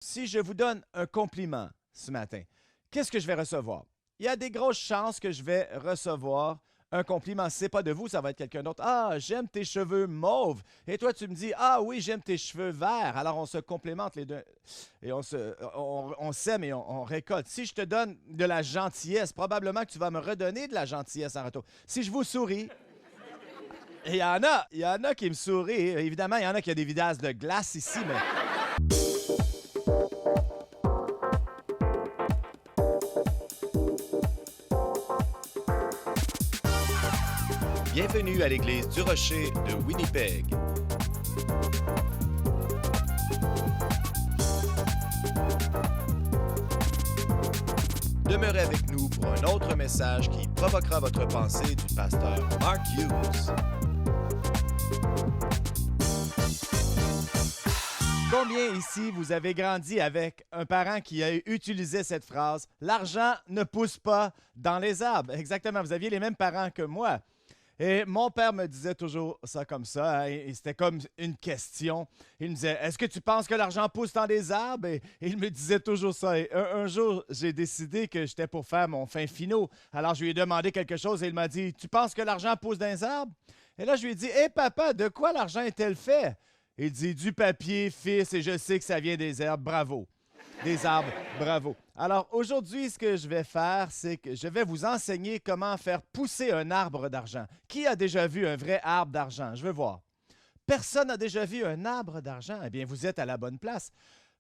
Si je vous donne un compliment ce matin, qu'est-ce que je vais recevoir? Il y a des grosses chances que je vais recevoir un compliment. Si ce n'est pas de vous, ça va être quelqu'un d'autre. Ah, j'aime tes cheveux mauves. Et toi, tu me dis, ah oui, j'aime tes cheveux verts. Alors, on se complimente les deux et on sème et on récolte. Si je te donne de la gentillesse, probablement que tu vas me redonner de la gentillesse en retour. Si je vous souris, et il y en a qui me sourient. Évidemment, il y en a qui ont des visages de glace ici, mais Bienvenue à l'église du Rocher de Winnipeg. Demeurez avec nous pour un autre message qui provoquera votre pensée du pasteur Mark Hughes. combien ici vous avez grandi avec un parent qui a utilisé cette phrase? L'argent ne pousse pas dans les arbres. Exactement, vous aviez les mêmes parents que moi. Et mon père me disait toujours ça comme ça, hein, et c'était comme une question. Il me disait, est-ce que tu penses que l'argent pousse dans les arbres? Et il me disait toujours ça. Et un jour, j'ai décidé que j'étais pour faire mon fin finaux. Alors, je lui ai demandé quelque chose et il m'a dit, tu penses que l'argent pousse dans les arbres? Et là, je lui ai dit, hé papa, de quoi l'argent est-elle fait? Il dit, du papier, fils, et je sais que ça vient des arbres, bravo. Des arbres, bravo. Alors aujourd'hui, ce que je vais faire, c'est que je vais vous enseigner comment faire pousser un arbre d'argent. Qui a déjà vu un vrai arbre d'argent? Je veux voir. Personne n'a déjà vu un arbre d'argent? Eh bien, vous êtes à la bonne place.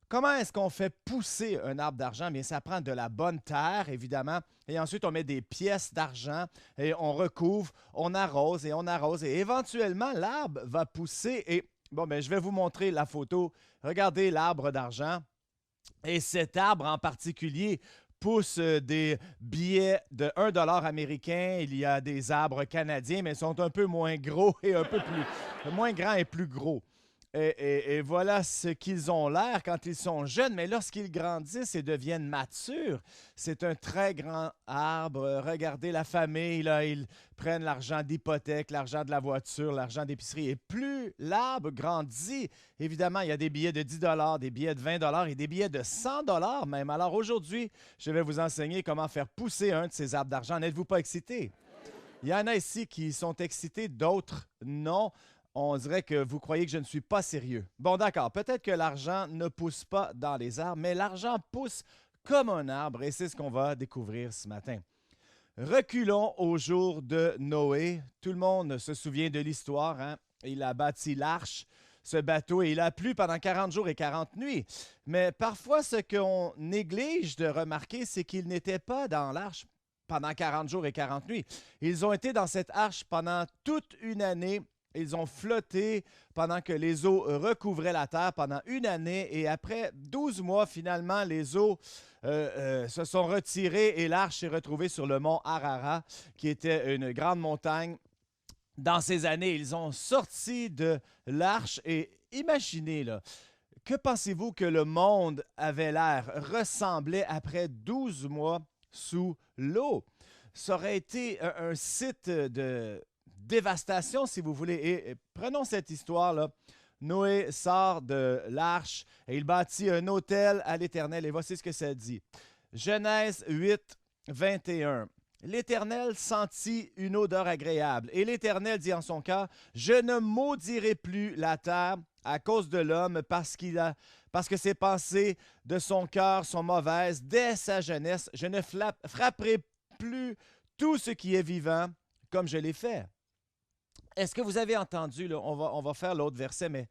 Comment est-ce qu'on fait pousser un arbre d'argent? Bien, ça prend de la bonne terre, évidemment, et ensuite on met des pièces d'argent et on recouvre, on arrose et éventuellement l'arbre va pousser et bon, ben, je vais vous montrer la photo. Regardez l'arbre d'argent. Et cet arbre en particulier pousse des billets de 1 dollar américain. Il y a des arbres canadiens, mais ils sont un peu moins gros et un peu plus, moins grands et plus gros. Et voilà ce qu'ils ont l'air quand ils sont jeunes, mais lorsqu'ils grandissent et deviennent matures, c'est un très grand arbre. Regardez la famille, là, ils prennent l'argent d'hypothèque, l'argent de la voiture, l'argent d'épicerie. Et plus l'arbre grandit, évidemment, il y a des billets de 10 dollars, des billets de 20 dollars et des billets de 100 dollars même. Alors aujourd'hui, je vais vous enseigner comment faire pousser un de ces arbres d'argent. N'êtes-vous pas excités? Il y en a ici qui sont excités, d'autres non. On dirait que vous croyez que je ne suis pas sérieux. Bon, d'accord, peut-être que l'argent ne pousse pas dans les arbres, mais l'argent pousse comme un arbre et c'est ce qu'on va découvrir ce matin. Reculons au jour de Noé. Tout le monde se souvient de l'histoire, hein? Il a bâti l'arche, ce bateau, et il a plu pendant 40 jours et 40 nuits. Mais parfois, ce qu'on néglige de remarquer, c'est qu'ils n'étaient pas dans l'arche pendant 40 jours et 40 nuits. Ils ont été dans cette arche pendant toute une année. Ils ont flotté pendant que les eaux recouvraient la terre pendant une année et après 12 mois, finalement, les eaux se sont retirées et l'arche s'est retrouvée sur le mont Ararat, qui était une grande montagne. Dans ces années, ils ont sorti de l'arche et imaginez, là, que pensez-vous que le monde avait l'air, ressemblait après 12 mois sous l'eau? Ça aurait été un site de dévastation, si vous voulez. Et prenons cette histoire-là. Noé sort de l'arche et il bâtit un autel à l'Éternel. Et voici ce que ça dit. Genèse 8, 21. L'Éternel sentit une odeur agréable. Et l'Éternel dit en son cœur, je ne maudirai plus la terre à cause de l'homme parce que ses pensées de son cœur sont mauvaises dès sa jeunesse. Je ne frapperai plus tout ce qui est vivant comme je l'ai fait. Est-ce que vous avez entendu, là, on va faire l'autre verset, mais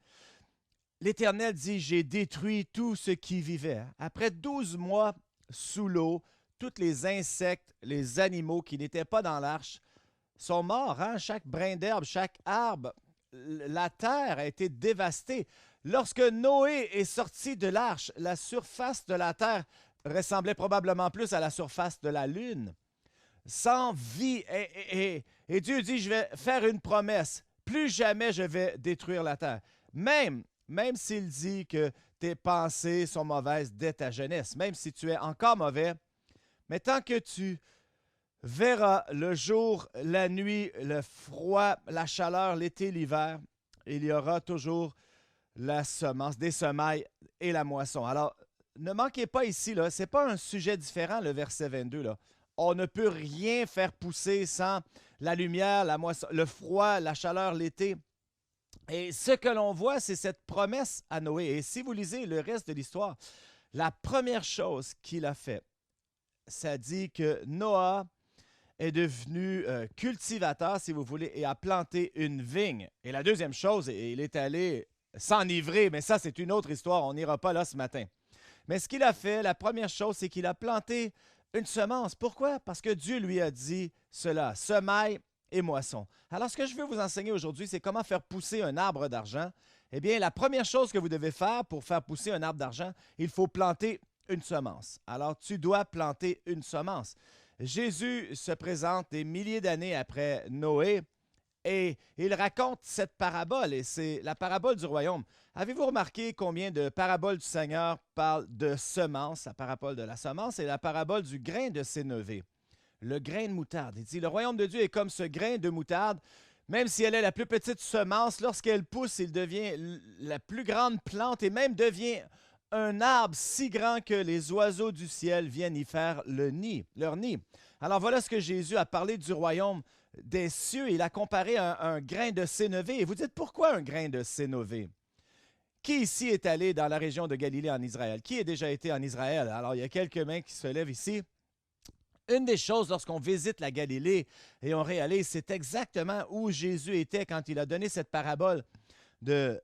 l'Éternel dit, j'ai détruit tout ce qui vivait. Après 12 mois sous l'eau, tous les insectes, les animaux qui n'étaient pas dans l'arche sont morts. Hein? Chaque brin d'herbe, chaque arbre, la terre a été dévastée. Lorsque Noé est sorti de l'arche, la surface de la terre ressemblait probablement plus à la surface de la lune. Sans vie. Et Dieu dit, je vais faire une promesse. Plus jamais je vais détruire la terre. Même s'il dit que tes pensées sont mauvaises dès ta jeunesse, même si tu es encore mauvais, mais tant que tu verras le jour, la nuit, le froid, la chaleur, l'été, l'hiver, il y aura toujours la semence, des semailles et la moisson. Alors, ne manquez pas ici, là, ce n'est pas un sujet différent, le verset 22. Là. On ne peut rien faire pousser sans la lumière, la moisson, le froid, la chaleur, l'été. Et ce que l'on voit, c'est cette promesse à Noé. Et si vous lisez le reste de l'histoire, la première chose qu'il a fait, ça dit que Noah est devenu cultivateur, si vous voulez, et a planté une vigne. Et la deuxième chose, il est allé s'enivrer, mais ça, c'est une autre histoire, on n'ira pas là ce matin. Mais ce qu'il a fait, la première chose, c'est qu'il a planté une semence. Pourquoi? Parce que Dieu lui a dit cela, semaille et moisson. Alors, ce que je veux vous enseigner aujourd'hui, c'est comment faire pousser un arbre d'argent. Eh bien, la première chose que vous devez faire pour faire pousser un arbre d'argent, il faut planter une semence. Alors, tu dois planter une semence. Jésus se présente des milliers d'années après Noé et il raconte cette parabole, et c'est la parabole du royaume. Avez-vous remarqué combien de paraboles du Seigneur parlent de semences, la parabole de la semence et la parabole du grain de sénévé, le grain de moutarde. Il dit, le royaume de Dieu est comme ce grain de moutarde, même si elle est la plus petite semence, lorsqu'elle pousse, il devient la plus grande plante et même devient un arbre si grand que les oiseaux du ciel viennent y faire leur nid. Alors voilà ce que Jésus a parlé du royaume des cieux. Il a comparé un grain de sénévé. Et vous dites, pourquoi un grain de sénévé? Qui ici est allé dans la région de Galilée en Israël? Qui a déjà été en Israël? Alors, il y a quelques mains qui se lèvent ici. Une des choses lorsqu'on visite la Galilée et on réalise, c'est exactement où Jésus était quand il a donné cette parabole de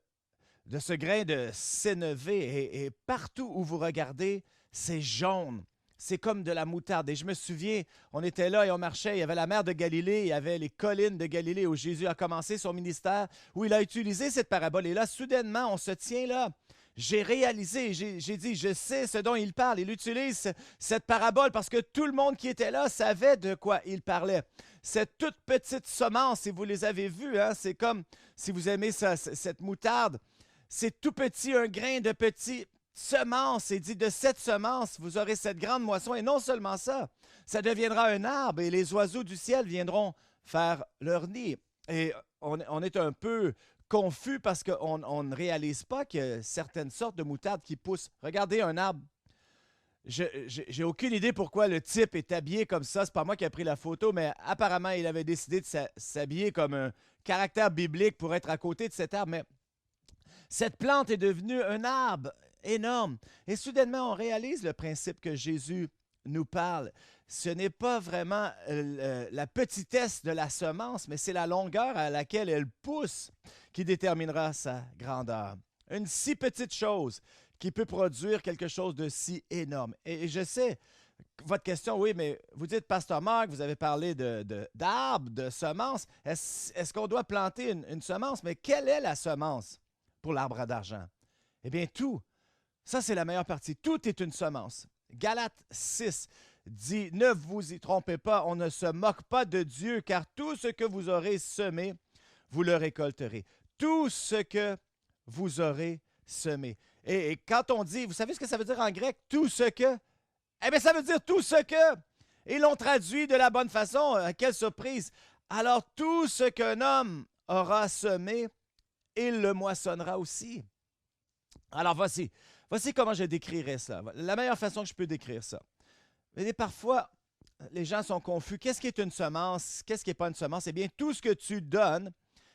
ce grain de sénévé. Et partout où vous regardez, c'est jaune. C'est comme de la moutarde. Et je me souviens, on était là et on marchait, il y avait la mer de Galilée, il y avait les collines de Galilée où Jésus a commencé son ministère, où il a utilisé cette parabole. Et là, soudainement, on se tient là. J'ai réalisé, j'ai dit, je sais ce dont il parle. Il utilise cette parabole parce que tout le monde qui était là savait de quoi il parlait. Cette toute petite semence, si vous les avez vues, hein, c'est comme, si vous aimez ça, cette moutarde, c'est tout petit, un grain de petit semence. Et dit, de cette semence, vous aurez cette grande moisson. Et non seulement ça, ça deviendra un arbre et les oiseaux du ciel viendront faire leur nid. Et on est un peu confus parce qu'on ne réalise pas qu'il y a certaines sortes de moutarde qui poussent. Regardez un arbre. J'ai aucune idée pourquoi le type est habillé comme ça. C'est pas moi qui ai pris la photo, mais apparemment, il avait décidé de s'habiller comme un caractère biblique pour être à côté de cet arbre. Mais cette plante est devenue un arbre énorme. Et soudainement, on réalise le principe que Jésus nous parle. Ce n'est pas vraiment la petitesse de la semence, mais c'est la longueur à laquelle elle pousse qui déterminera sa grandeur. Une si petite chose qui peut produire quelque chose de si énorme. Et je sais, votre question, oui, mais vous dites, Pasteur Marc, vous avez parlé d'arbres, de semences. Est-ce qu'on doit planter une semence? Mais quelle est la semence pour l'arbre d'argent? Eh bien, tout. Ça, c'est la meilleure partie. Tout est une semence. Galates 6 dit, ne vous y trompez pas, on ne se moque pas de Dieu, car tout ce que vous aurez semé, vous le récolterez. Tout ce que vous aurez semé. Et quand on dit, vous savez ce que ça veut dire en grec, tout ce que? Eh bien, ça veut dire tout ce que. Ils l'ont traduit de la bonne façon. Quelle surprise. Alors, tout ce qu'un homme aura semé, il le moissonnera aussi. Alors, voici comment je décrirais ça. La meilleure façon que je peux décrire ça. Mais parfois, les gens sont confus. Qu'est-ce qui est une semence? Qu'est-ce qui n'est pas une semence? Eh bien, tout ce que tu donnes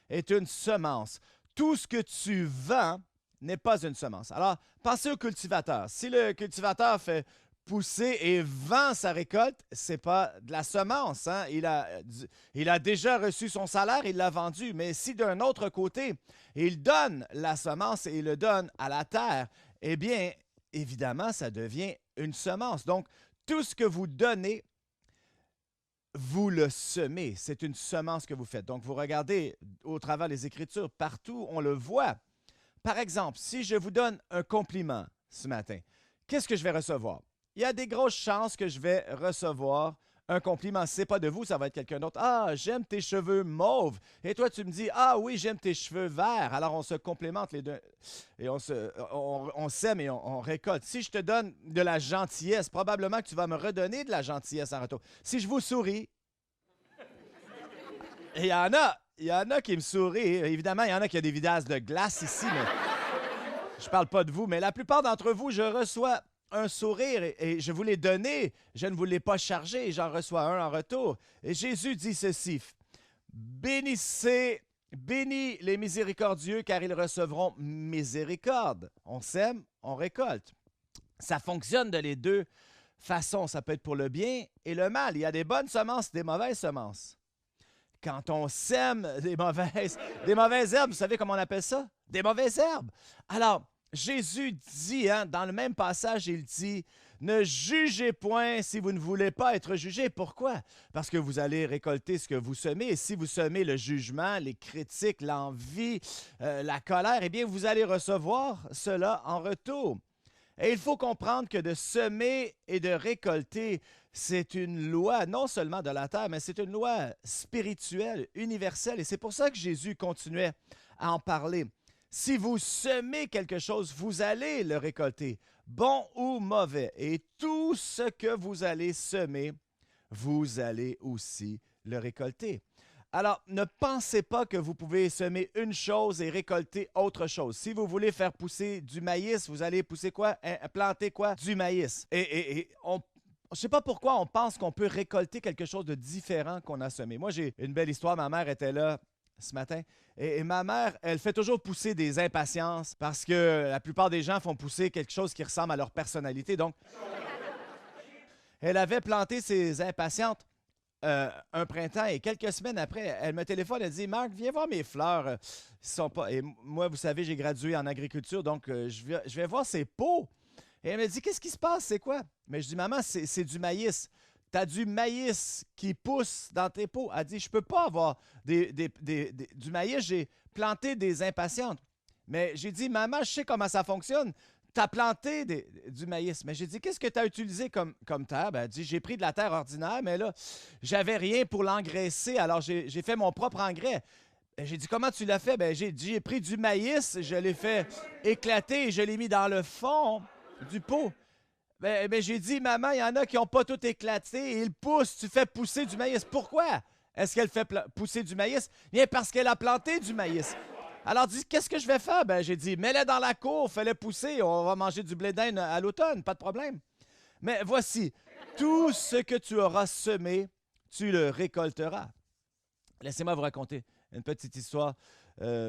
est une semence. Tout ce que tu vends n'est pas une semence. Alors, pensez au cultivateur. Si le cultivateur fait pousser et vend sa récolte, ce n'est pas de la semence. Hein? Il a déjà reçu son salaire, il l'a vendu. Mais si d'un autre côté, il donne la semence et il le donne à la terre, eh bien, évidemment, ça devient une semence. Donc, tout ce que vous donnez, vous le semez. C'est une semence que vous faites. Donc, vous regardez au travers des Écritures, partout, on le voit. Par exemple, si je vous donne un compliment ce matin, qu'est-ce que je vais recevoir? Il y a des grosses chances que je vais recevoir un compliment. Si ce n'est pas de vous, ça va être quelqu'un d'autre. « Ah, j'aime tes cheveux mauves. » Et toi, tu me dis « Ah oui, j'aime tes cheveux verts. » Alors, on se complimente les deux et on sème et on récolte. Si je te donne de la gentillesse, probablement que tu vas me redonner de la gentillesse en retour. Si je vous souris, et il y en a qui me sourient. Évidemment, il y en a qui ont des visages de glace ici, mais je ne parle pas de vous. Mais la plupart d'entre vous, je reçois un sourire et je vous l'ai donné, je ne vous l'ai pas chargé, j'en reçois un en retour. Et Jésus dit ceci, bénissez, bénis les miséricordieux car ils recevront miséricorde. On sème, on récolte. Ça fonctionne de les deux façons, ça peut être pour le bien et le mal. Il y a des bonnes semences, des mauvaises semences. Quand on sème des mauvaises herbes, vous savez comment on appelle ça? Des mauvaises herbes. Alors, Jésus dit, dans le même passage, il dit, ne jugez point si vous ne voulez pas être jugé. Pourquoi? Parce que vous allez récolter ce que vous semez. Et si vous semez le jugement, les critiques, l'envie, la colère, eh bien, vous allez recevoir cela en retour. Et il faut comprendre que de semer et de récolter, c'est une loi non seulement de la terre, mais c'est une loi spirituelle, universelle. Et c'est pour ça que Jésus continuait à en parler. Si vous semez quelque chose, vous allez le récolter, bon ou mauvais. Et tout ce que vous allez semer, vous allez aussi le récolter. Alors, ne pensez pas que vous pouvez semer une chose et récolter autre chose. Si vous voulez faire pousser du maïs, vous allez pousser quoi? Planter quoi? Du maïs. Je ne sais pas pourquoi on pense qu'on peut récolter quelque chose de différent qu'on a semé. Moi, j'ai une belle histoire. Ma mère était là ce matin. Et ma mère, elle fait toujours pousser des impatiences parce que la plupart des gens font pousser quelque chose qui ressemble à leur personnalité. Donc, elle avait planté ses impatientes un printemps et quelques semaines après, elle me téléphone, elle dit « Marc, viens voir mes fleurs. Ils sont pas... » Et moi, vous savez, j'ai gradué en agriculture, donc je vais voir ses pots. Et elle me dit « Qu'est-ce qui se passe? C'est quoi? » Mais je dis « Maman, c'est du maïs. Tu as du maïs qui pousse dans tes pots. » Elle dit « Je peux pas avoir du maïs. J'ai planté des impatientes. » Mais j'ai dit « Maman, je sais comment ça fonctionne. Tu as planté du maïs. » Mais j'ai dit, qu'est-ce que tu as utilisé comme terre? Ben, elle dit, j'ai pris de la terre ordinaire, mais là, j'avais rien pour l'engraisser, alors j'ai fait mon propre engrais. J'ai dit, comment tu l'as fait? Ben, j'ai pris du maïs, je l'ai fait éclater et je l'ai mis dans le fond du pot. Ben, j'ai dit, maman, il y en a qui n'ont pas tout éclaté et ils poussent, tu fais pousser du maïs. Pourquoi est-ce qu'elle fait pousser du maïs? Bien, parce qu'elle a planté du maïs. Alors, dis, qu'est-ce que je vais faire? Ben, j'ai dit, mets-le dans la cour, fais-le pousser, on va manger du blé d'Inde à l'automne, pas de problème. Mais voici, tout ce que tu auras semé, tu le récolteras. Laissez-moi vous raconter une petite histoire.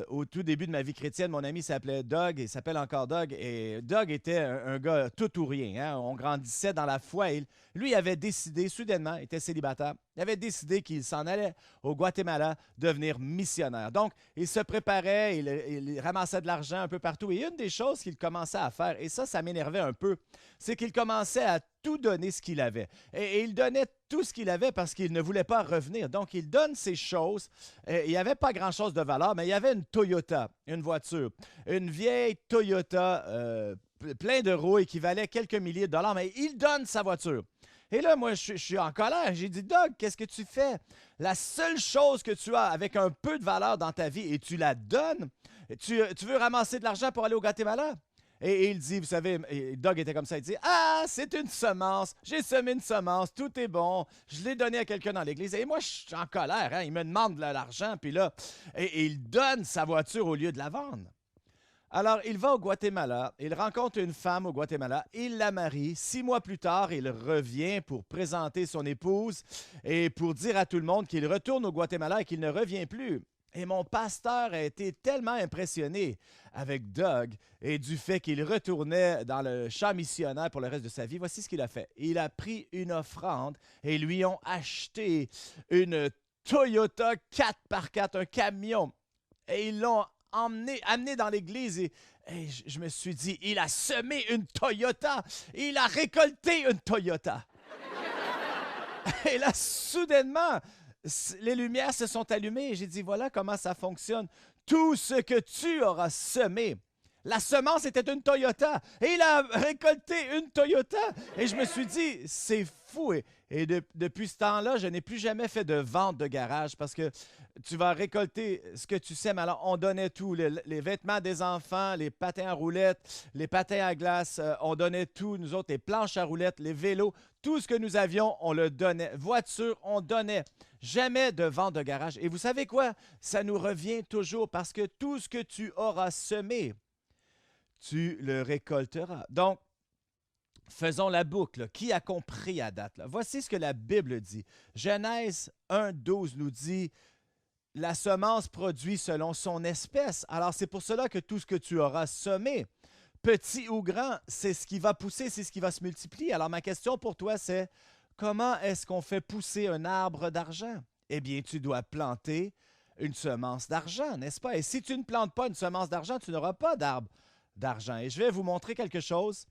Au tout début de ma vie chrétienne, mon ami s'appelait Doug, il s'appelle encore Doug, et Doug était un gars tout ou rien. On grandissait dans la foi. Et lui avait décidé, soudainement, il était célibataire, il avait décidé qu'il s'en allait au Guatemala devenir missionnaire. Donc, il se préparait, il ramassait de l'argent un peu partout. Et une des choses qu'il commençait à faire, et ça m'énervait un peu, c'est qu'il commençait à tout donner ce qu'il avait. Et il donnait tout ce qu'il avait parce qu'il ne voulait pas revenir. Donc, il donne ces choses. Il n'y avait pas grand-chose de valeur, mais il y avait une Toyota, une voiture, une vieille Toyota plein de roues qui valait quelques milliers de dollars, mais il donne sa voiture. Et là, moi, je suis en colère. J'ai dit, Doug, qu'est-ce que tu fais? La seule chose que tu as avec un peu de valeur dans ta vie et tu la donnes, tu veux ramasser de l'argent pour aller au Guatemala? Et il dit, vous savez, Doug était comme ça, il dit, ah, c'est une semence, j'ai semé une semence, tout est bon, je l'ai donné à quelqu'un dans l'église. Et moi, je suis en colère, il me demande de l'argent, puis là, et il donne sa voiture au lieu de la vendre. Alors, il va au Guatemala, il rencontre une femme au Guatemala, il la marie. 6 mois plus tard, il revient pour présenter son épouse et pour dire à tout le monde qu'il retourne au Guatemala et qu'il ne revient plus. Et mon pasteur a été tellement impressionné avec Doug et du fait qu'il retournait dans le champ missionnaire pour le reste de sa vie. Voici ce qu'il a fait. Il a pris une offrande et lui ont acheté une Toyota 4x4, un camion. Et ils l'ont amené dans l'église et je me suis dit, il a semé une Toyota, il a récolté une Toyota. Et là, soudainement, les lumières se sont allumées et j'ai dit, voilà comment ça fonctionne. Tout ce que tu auras semé, la semence était une Toyota et il a récolté une Toyota. Et je me suis dit, c'est fou. Et depuis ce temps-là, je n'ai plus jamais fait de vente de garage parce que tu vas récolter ce que tu sèmes. Alors, on donnait tout, les vêtements des enfants, les patins à roulettes, les patins à glace, on donnait tout. Nous autres, les planches à roulettes, les vélos, tout ce que nous avions, on le donnait. Voiture, on donnait. Jamais de vente de garage. Et vous savez quoi? Ça nous revient toujours parce que tout ce que tu auras semé, tu le récolteras. Donc, Faisons la boucle. Qui a compris à date? Là? Voici ce que la Bible dit. Genèse 1,12 nous dit « La semence produit selon son espèce. » Alors, c'est pour cela que tout ce que tu auras semé, petit ou grand, c'est ce qui va pousser, c'est ce qui va se multiplier. Alors, ma question pour toi, c'est comment est-ce qu'on fait pousser un arbre d'argent? Eh bien, tu dois planter une semence d'argent, n'est-ce pas? Et si tu ne plantes pas une semence d'argent, tu n'auras pas d'arbre d'argent. Et je vais vous montrer quelque chose.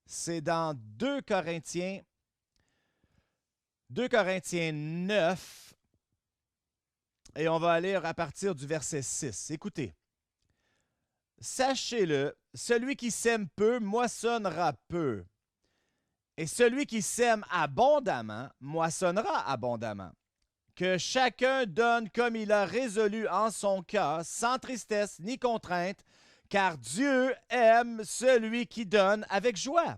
C'est dans 2 Corinthiens 9, et on va lire à partir du verset 6. Écoutez. Sachez-le, celui qui sème peu moissonnera peu, et celui qui sème abondamment moissonnera abondamment. Que chacun donne comme il a résolu en son cœur, sans tristesse ni contrainte, car Dieu aime celui qui donne avec joie.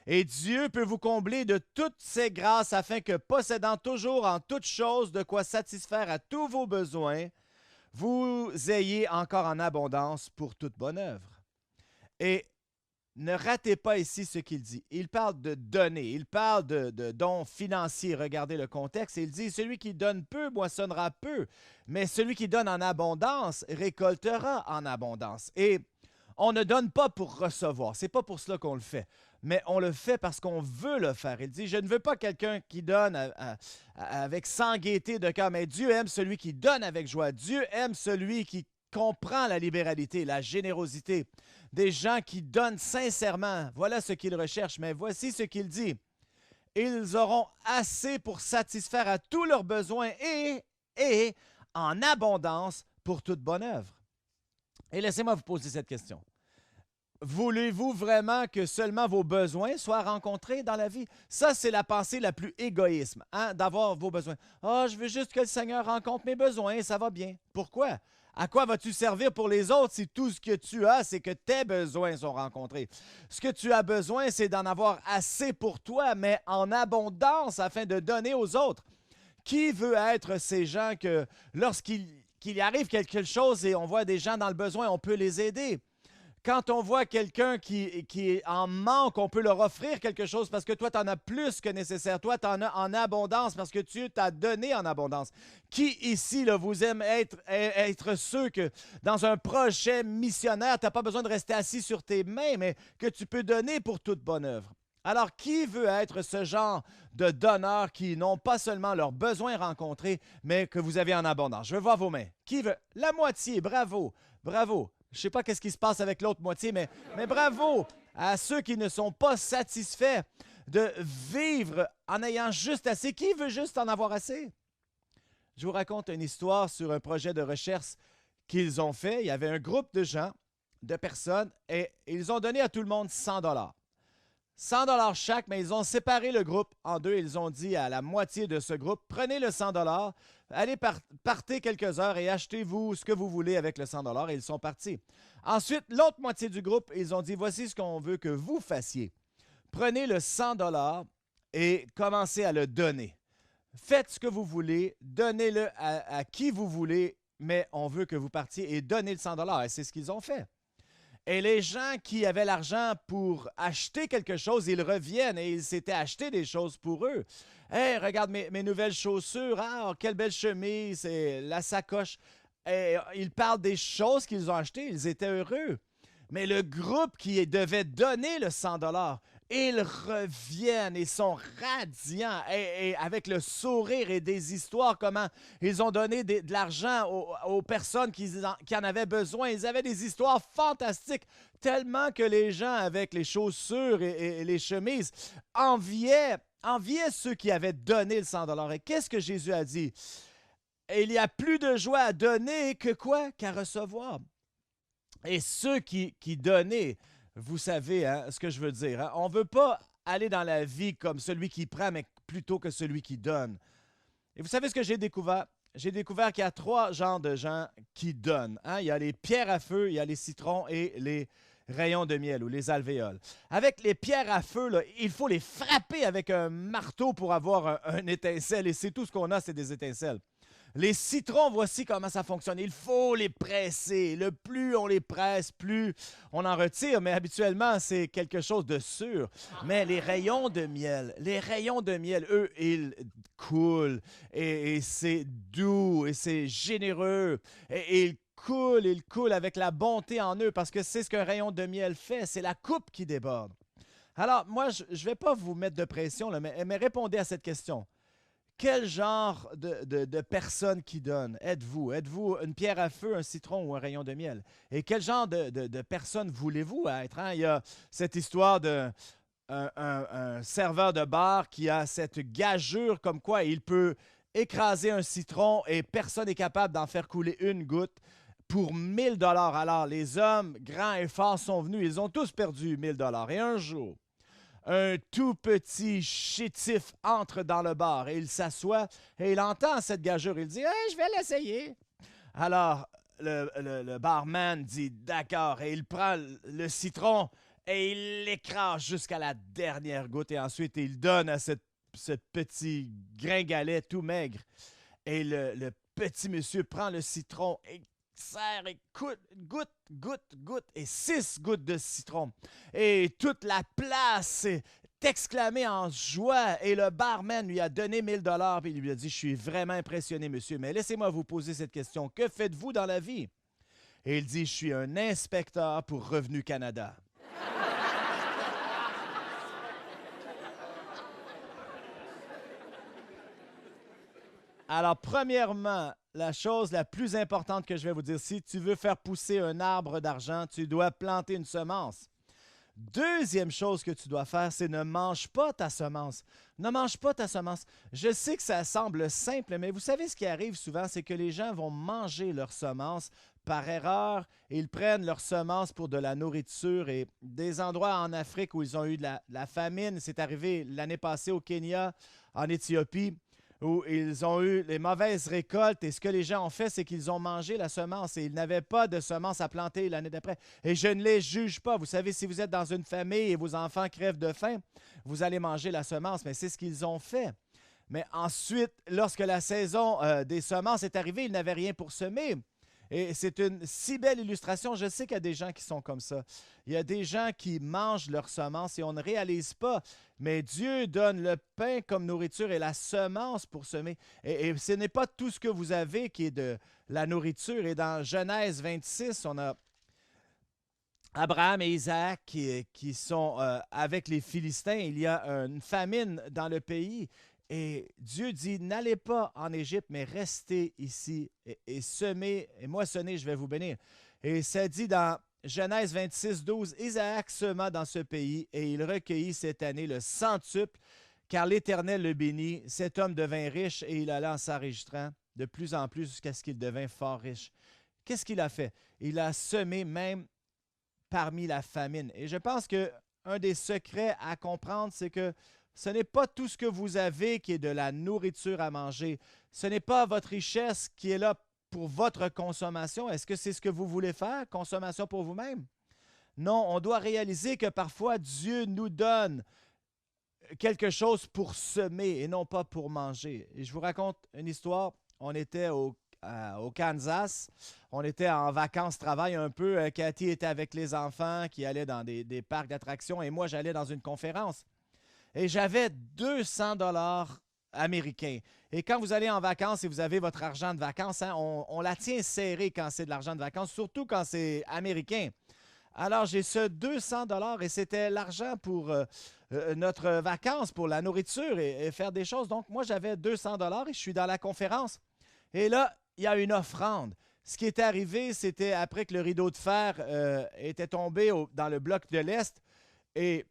Et Dieu peut vous combler de toutes ses grâces afin que, possédant toujours en toutes choses de quoi satisfaire à tous vos besoins, vous ayez encore en abondance pour toute bonne œuvre. Et ne ratez pas ici ce qu'il dit. Il parle de donner, il parle de dons financiers. Regardez le contexte. Il dit, celui qui donne peu moissonnera peu, mais celui qui donne en abondance récoltera en abondance. Et on ne donne pas pour recevoir. Ce n'est pas pour cela qu'on le fait, mais on le fait parce qu'on veut le faire. Il dit, je ne veux pas quelqu'un qui donne avec sans gaieté de cœur, mais Dieu aime celui qui donne avec joie. Dieu aime celui qui comprend la libéralité, la générosité, des gens qui donnent sincèrement. Voilà ce qu'il recherche, mais voici ce qu'il dit. Ils auront assez pour satisfaire à tous leurs besoins et en abondance pour toute bonne œuvre. Et laissez-moi vous poser cette question. Voulez-vous vraiment que seulement vos besoins soient rencontrés dans la vie? Ça, c'est la pensée la plus égoïste, hein, d'avoir vos besoins. « Ah, je veux juste que le Seigneur rencontre mes besoins et ça va bien. » Pourquoi? À quoi vas-tu servir pour les autres si tout ce que tu as, c'est que tes besoins sont rencontrés? Ce que tu as besoin, c'est d'en avoir assez pour toi, mais en abondance afin de donner aux autres. Qui veut être ces gens que lorsqu'il arrive quelque chose et on voit des gens dans le besoin, on peut les aider? Quand on voit quelqu'un qui est en manque, on peut leur offrir quelque chose parce que toi, tu en as plus que nécessaire. Toi, tu en as en abondance parce que tu t'as donné en abondance. Qui ici là, vous aime être ceux que dans un projet missionnaire, tu n'as pas besoin de rester assis sur tes mains, mais que tu peux donner pour toute bonne œuvre? Alors, qui veut être ce genre de donneurs qui n'ont pas seulement leurs besoins rencontrés, mais que vous avez en abondance? Je veux voir vos mains. Qui veut? La moitié, bravo, bravo. Je ne sais pas qu'est-ce qui se passe avec l'autre moitié, mais bravo à ceux qui ne sont pas satisfaits de vivre en ayant juste assez. Qui veut juste en avoir assez? Je vous raconte une histoire sur un projet de recherche qu'ils ont fait. Il y avait un groupe de gens, de personnes, et ils ont donné à tout le monde 100 $. 100 $ chaque, mais ils ont séparé le groupe en deux. Ils ont dit à la moitié de ce groupe, prenez le 100 $, allez partez quelques heures et achetez-vous ce que vous voulez avec le 100 $. Et ils sont partis. Ensuite, l'autre moitié du groupe, ils ont dit, voici ce qu'on veut que vous fassiez. Prenez le 100 $ et commencez à le donner. Faites ce que vous voulez, donnez-le à qui vous voulez, mais on veut que vous partiez et donnez le 100 $. Et c'est ce qu'ils ont fait. Et les gens qui avaient l'argent pour acheter quelque chose, ils reviennent et ils s'étaient achetés des choses pour eux. « Hey, regarde mes nouvelles chaussures, ah, quelle belle chemise, et la sacoche. » Et ils parlent des choses qu'ils ont achetées, ils étaient heureux. Mais le groupe qui devait donner le 100 $, ils reviennent et sont radiants et avec le sourire et des histoires, comment ils ont donné de l'argent aux personnes qui en avaient besoin. Ils avaient des histoires fantastiques, tellement que les gens avec les chaussures et les chemises enviaient ceux qui avaient donné le 100 $. Et qu'est-ce que Jésus a dit? Il y a plus de joie à donner que quoi? Qu'à recevoir. Et ceux qui donnaient, vous savez hein, ce que je veux dire. Hein? On ne veut pas aller dans la vie comme celui qui prend, mais plutôt que celui qui donne. Et vous savez ce que j'ai découvert? J'ai découvert qu'il y a 3 genres de gens qui donnent. Hein? Il y a les pierres à feu, il y a les citrons et les rayons de miel ou les alvéoles. Avec les pierres à feu, là, il faut les frapper avec un marteau pour avoir un étincelle. Et c'est tout ce qu'on a, c'est des étincelles. Les citrons, voici comment ça fonctionne. Il faut les presser. Le plus on les presse, plus on en retire. Mais habituellement, c'est quelque chose de sûr. Mais les rayons de miel, eux, ils coulent. Et c'est doux et c'est généreux. Et ils coulent avec la bonté en eux parce que c'est ce qu'un rayon de miel fait. C'est la coupe qui déborde. Alors, moi, je ne vais pas vous mettre de pression, là, mais répondez à cette question. Quel genre de personne qui donne êtes-vous? Êtes-vous une pierre à feu, un citron ou un rayon de miel? Et quel genre de personne voulez-vous être? Hein? Il y a cette histoire d'un un serveur de bar qui a cette gageure comme quoi il peut écraser un citron et personne n'est capable d'en faire couler une goutte pour 1000 dollars. Alors, les hommes grands et forts sont venus. Ils ont tous perdu 1000 dollars. Et un jour, un tout petit chétif entre dans le bar et il s'assoit et il entend cette gageure. Il dit hey, je vais l'essayer. Alors, le barman dit d'accord et il prend le citron et il l'écrase jusqu'à la dernière goutte et ensuite il donne à ce petit gringalet tout maigre. Et le petit monsieur prend le citron et serre et goutte, et 6 gouttes de citron. Et toute la place est exclamée en joie. Et le barman lui a donné 1000 dollars et il lui a dit, je suis vraiment impressionné, monsieur, mais laissez-moi vous poser cette question. Que faites-vous dans la vie? Et il dit, je suis un inspecteur pour Revenu Canada. Alors, premièrement, la chose la plus importante que je vais vous dire, si tu veux faire pousser un arbre d'argent, tu dois planter une semence. Deuxième chose que tu dois faire, c'est ne mange pas ta semence. Ne mange pas ta semence. Je sais que ça semble simple, mais vous savez ce qui arrive souvent, c'est que les gens vont manger leur semence par erreur et ils prennent leur semence pour de la nourriture. Et des endroits en Afrique où ils ont eu de la famine, c'est arrivé l'année passée au Kenya, en Éthiopie, où ils ont eu les mauvaises récoltes et ce que les gens ont fait, c'est qu'ils ont mangé la semence et ils n'avaient pas de semence à planter l'année d'après. Et je ne les juge pas. Vous savez, si vous êtes dans une famille et vos enfants crèvent de faim, vous allez manger la semence, mais c'est ce qu'ils ont fait. Mais ensuite, lorsque la saison des semences est arrivée, ils n'avaient rien pour semer. Et c'est une si belle illustration. Je sais qu'il y a des gens qui sont comme ça. Il y a des gens qui mangent leurs semences et on ne réalise pas. Mais Dieu donne le pain comme nourriture et la semence pour semer. Et ce n'est pas tout ce que vous avez qui est de la nourriture. Et dans Genèse 26, on a Abraham et Isaac qui sont avec les Philistins. Il y a une famine dans le pays. Et Dieu dit, n'allez pas en Égypte, mais restez ici et semez et moissonnez, je vais vous bénir. Et ça dit dans Genèse 26, 12, Isaac sema dans ce pays et il recueillit cette année le centuple, car l'Éternel le bénit. Cet homme devint riche et il alla en s'enregistrant de plus en plus jusqu'à ce qu'il devint fort riche. Qu'est-ce qu'il a fait? Il a semé même parmi la famine. Et je pense qu'un des secrets à comprendre, c'est que ce n'est pas tout ce que vous avez qui est de la nourriture à manger. Ce n'est pas votre richesse qui est là pour votre consommation. Est-ce que c'est ce que vous voulez faire, consommation pour vous-même? Non, on doit réaliser que parfois Dieu nous donne quelque chose pour semer et non pas pour manger. Et je vous raconte une histoire. On était au Kansas. On était en vacances-travail un peu. Cathy était avec les enfants qui allaient dans des parcs d'attractions et moi, j'allais dans une conférence. Et j'avais 200 dollars américains. Et quand vous allez en vacances et vous avez votre argent de vacances, hein, on la tient serrée quand c'est de l'argent de vacances, surtout quand c'est américain. Alors, j'ai ce 200 dollars et c'était l'argent pour notre vacances, pour la nourriture et faire des choses. Donc, moi, j'avais 200 dollars et je suis dans la conférence. Et là, il y a une offrande. Ce qui est arrivé, c'était après que le rideau de fer était tombé dans le bloc de l'Est et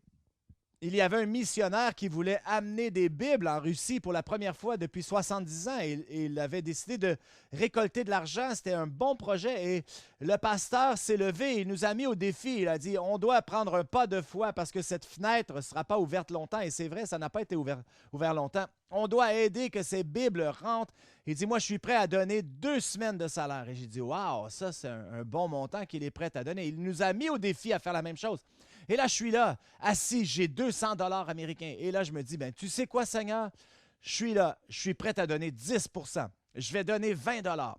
il y avait un missionnaire qui voulait amener des Bibles en Russie pour la première fois depuis 70 ans. Et il avait décidé de récolter de l'argent. C'était un bon projet. Et le pasteur s'est levé et il nous a mis au défi. Il a dit, on doit prendre un pas de foi parce que cette fenêtre ne sera pas ouverte longtemps. Et c'est vrai, ça n'a pas été ouvert longtemps. On doit aider que ces Bibles rentrent. Il dit, moi, je suis prêt à donner 2 semaines de salaire. Et j'ai dit, waouh, ça, c'est un bon montant qu'il est prêt à donner. Il nous a mis au défi à faire la même chose. Et là, je suis là, assis, j'ai 200 dollars américains. Et là, je me dis, ben, tu sais quoi, Seigneur? Je suis là, je suis prêt à donner 10 %. je vais donner 20 $.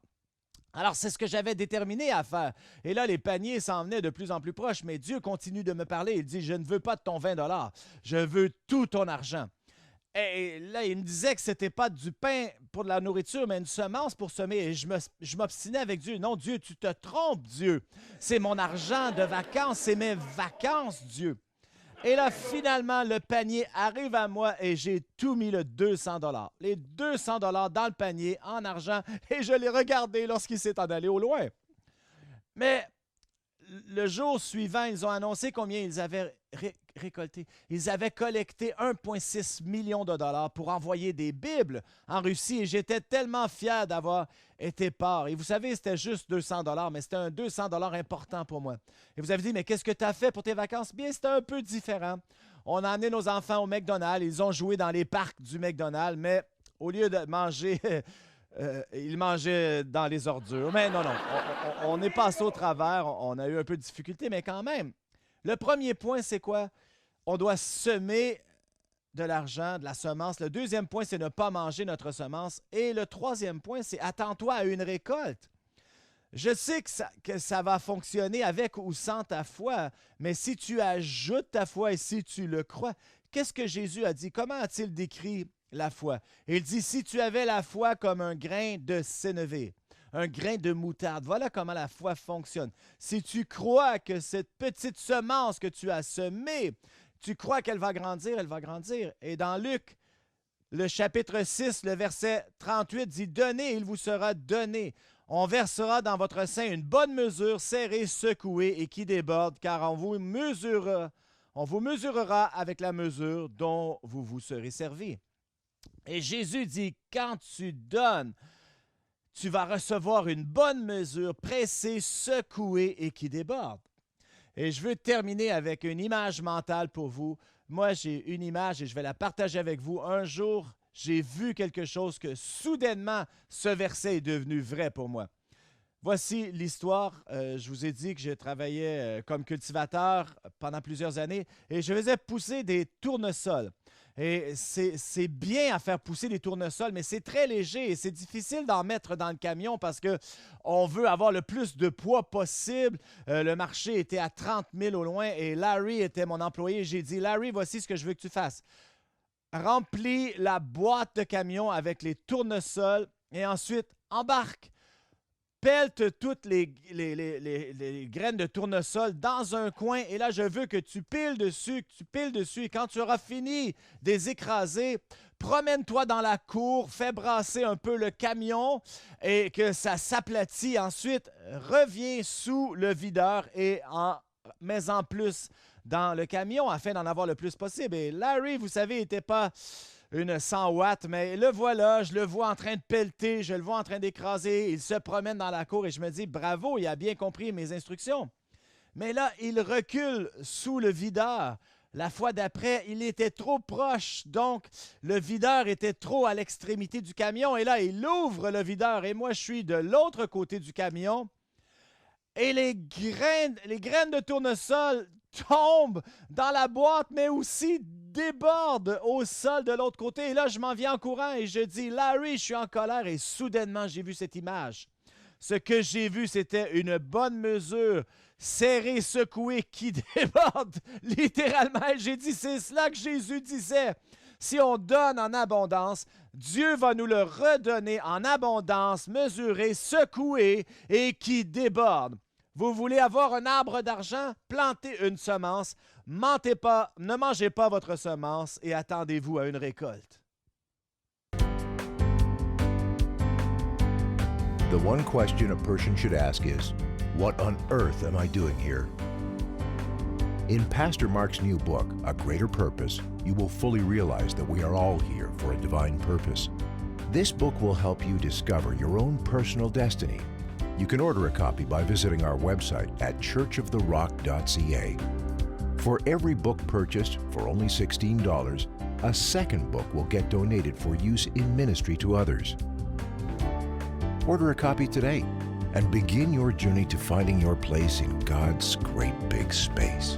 Alors, c'est ce que j'avais déterminé à faire. Et là, les paniers s'en venaient de plus en plus proches, mais Dieu continue de me parler. Il dit, je ne veux pas de ton 20 $, je veux tout ton argent. Et là, il me disait que ce n'était pas du pain pour de la nourriture, mais une semence pour semer. Et je m'obstinais avec Dieu. Non, Dieu, tu te trompes, Dieu. C'est mon argent de vacances, c'est mes vacances, Dieu. Et là, finalement, le panier arrive à moi et j'ai tout mis le 200 $. Les 200 $ dans le panier en argent et je l'ai regardé lorsqu'il s'est en allé au loin. Mais le jour suivant, ils ont annoncé combien ils avaient récolté. Ils avaient collecté 1,6 million de dollars pour envoyer des Bibles en Russie et j'étais tellement fier d'avoir été part. Et vous savez, c'était juste 200 $, mais c'était un 200 $ important pour moi. Et vous avez dit, mais qu'est-ce que tu as fait pour tes vacances? Bien, c'était un peu différent. On a amené nos enfants au McDonald's. Ils ont joué dans les parcs du McDonald's, mais au lieu de manger... ils mangeaient dans les ordures. Mais non, on est passé au travers. On a eu un peu de difficulté, mais quand même. Le premier point, c'est quoi? On doit semer de l'argent, de la semence. Le deuxième point, c'est ne pas manger notre semence. Et le troisième point, c'est attends-toi à une récolte. Je sais que ça va fonctionner avec ou sans ta foi, mais si tu ajoutes ta foi et si tu le crois, qu'est-ce que Jésus a dit? Comment a-t-il décrit la foi? Il dit, si tu avais la foi comme un grain de sénévé, un grain de moutarde, voilà comment la foi fonctionne. Si tu crois que cette petite semence que tu as semée, tu crois qu'elle va grandir, elle va grandir. Et dans Luc, le chapitre 6, le verset 38 dit, « Donnez, il vous sera donné. On versera dans votre sein une bonne mesure, serrée, secouée et qui déborde, car on vous mesurera avec la mesure dont vous vous serez servi. » Et Jésus dit, quand tu donnes, tu vas recevoir une bonne mesure, pressée, secouée et qui déborde. Et je veux terminer avec une image mentale pour vous. Moi, j'ai une image et je vais la partager avec vous. Un jour, j'ai vu quelque chose que soudainement, ce verset est devenu vrai pour moi. Voici l'histoire. Je vous ai dit que je travaillais comme cultivateur pendant plusieurs années et je faisais pousser des tournesols. Et c'est bien à faire pousser des tournesols, mais c'est très léger et c'est difficile d'en mettre dans le camion parce qu'on veut avoir le plus de poids possible. Le marché était à 30 000 au loin et Larry était mon employé. J'ai dit, Larry, voici ce que je veux que tu fasses. Remplis la boîte de camion avec les tournesols et ensuite embarque. Pelte toutes les graines de tournesol dans un coin et là, je veux que tu piles dessus et quand tu auras fini de les écraser, promène-toi dans la cour, fais brasser un peu le camion et que ça s'aplatit. Ensuite, reviens sous le videur et mets-en plus dans le camion afin d'en avoir le plus possible. Et Larry, vous savez, n'était pas une 100 watts, mais le voilà, je le vois en train de pelleter, je le vois en train d'écraser, il se promène dans la cour et je me dis, bravo, il a bien compris mes instructions. Mais là, il recule sous le videur. La fois d'après, il était trop proche, donc le videur était trop à l'extrémité du camion et là, il ouvre le videur et moi, je suis de l'autre côté du camion et les graines de tournesol tombent dans la boîte, mais aussi débordent au sol de l'autre côté. Et là, je m'en viens en courant et je dis, Larry, je suis en colère. Et soudainement, j'ai vu cette image. Ce que j'ai vu, c'était une bonne mesure, serrée, secouée, qui déborde littéralement. Et j'ai dit, c'est cela que Jésus disait. Si on donne en abondance, Dieu va nous le redonner en abondance, mesuré, secoué et qui déborde. Vous voulez avoir un arbre d'argent? Plantez une semence. Mentez pas, ne mangez pas votre semence et attendez-vous à une récolte. The one question a person should ask is, what on earth am I doing here? In Pastor Mark's new book, A Greater Purpose, you will fully realize that we are all here for a divine purpose. This book will help you discover your own personal destiny. You can order a copy by visiting our website at churchoftherock.ca. For every book purchased for only $16, a second book will get donated for use in ministry to others. Order a copy today and begin your journey to finding your place in God's great big space.